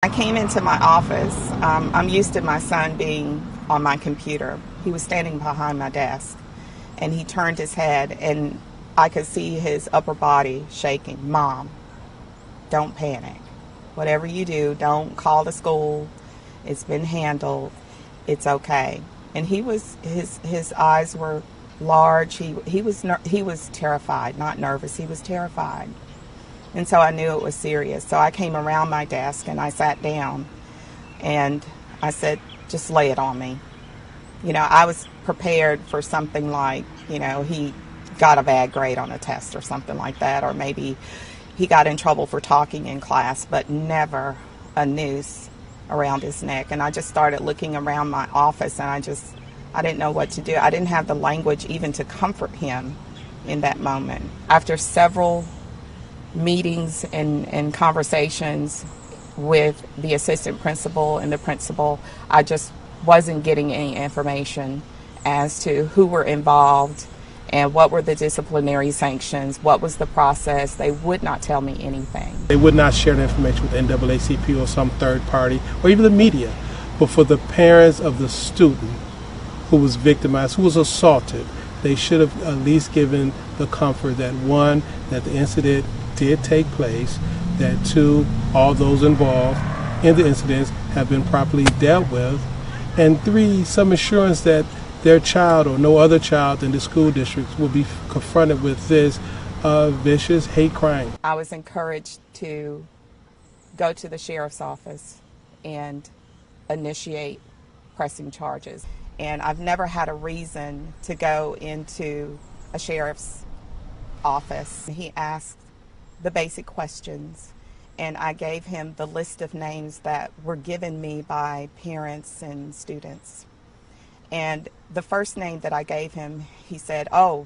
I came into my office. I'm used to my son being on my computer. He was standing behind my desk, and he turned his head, and I could see his upper body shaking. Mom, don't panic. Whatever you do, don't call the school. It's been handled. It's okay. And his eyes were large. He was terrified, not nervous. He was terrified. And so I knew it was serious. So I came around my desk and I sat down and I said, just lay it on me. You know, I was prepared for something like, you know, he got a bad grade on a test or something like that, or maybe he got in trouble for talking in class, but never a noose around his neck. And I just started looking around my office and I didn't know what to do. I didn't have the language even to comfort him in that moment. After several meetings and conversations with the assistant principal and the principal, I just wasn't getting any information as to who were involved and what were the disciplinary sanctions, what was the process. They would not tell me anything. They would not share the information with NAACP or some third party or even the media. But for the parents of the student who was victimized, who was assaulted, they should have at least given the comfort that, one, that the incident did take place, that two, all those involved in the incidents have been properly dealt with, and three, some assurance that their child or no other child in the school districts will be confronted with this vicious hate crime. I was encouraged to go to the sheriff's office and initiate pressing charges. And I've never had a reason to go into a sheriff's office. He asked the basic questions, and I gave him the list of names that were given me by parents and students. And the first name that I gave him, he said, "Oh,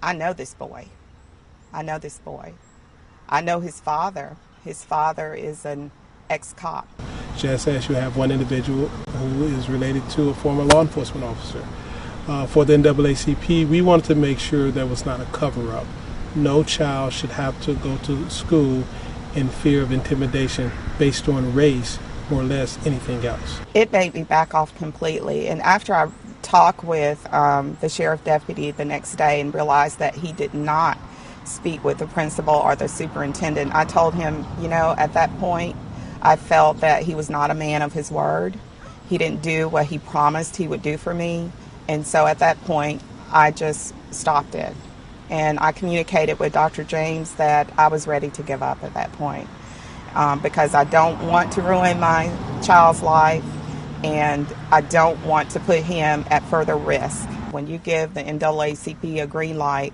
I know this boy. I know this boy. I know his father. His father is an ex-cop." Just as you have one individual who is related to a former law enforcement officer. For the NAACP, we wanted to make sure there was not a cover-up. No child should have to go to school in fear of intimidation based on race, more or less anything else. It made me back off completely. And after I talked with the sheriff deputy the next day and realized that he did not speak with the principal or the superintendent, I told him, you know, at that point, I felt that he was not a man of his word. He didn't do what he promised he would do for me. And so at that point, I just stopped it. And I communicated with Dr. James that I was ready to give up at that point because I don't want to ruin my child's life and I don't want to put him at further risk. When you give the NAACP a green light,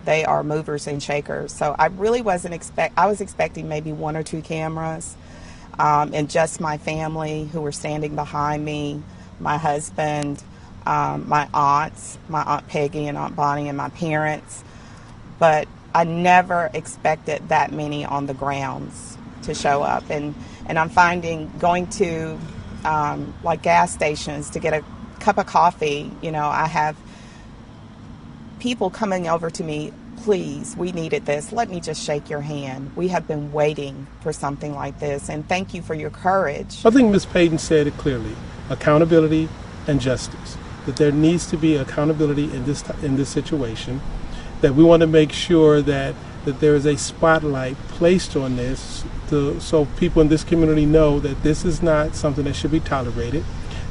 they are movers and shakers. So I really I was expecting maybe one or two cameras and just my family who were standing behind me, my husband, my aunts, my Aunt Peggy and Aunt Bonnie and my parents. But I never expected that many on the grounds to show up. And I'm finding going to like gas stations to get a cup of coffee, you know, I have people coming over to me, "Please, we needed this. Let me just shake your hand. We have been waiting for something like this, and thank you for your courage." I think Ms. Payton said it clearly, accountability and justice, that there needs to be accountability in this situation, that we want to make sure that there is a spotlight placed on this so people in this community know that this is not something that should be tolerated,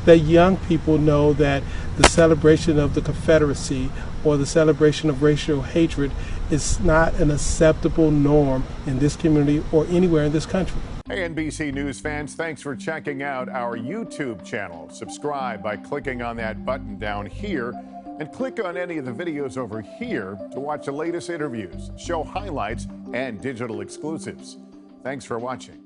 that young people know that the celebration of the Confederacy or the celebration of racial hatred is not an acceptable norm in this community or anywhere in this country. Hey, NBC News fans, thanks for checking out our YouTube channel. Subscribe by clicking on that button down here and click on any of the videos over here to watch the latest interviews, show highlights, and digital exclusives. Thanks for watching.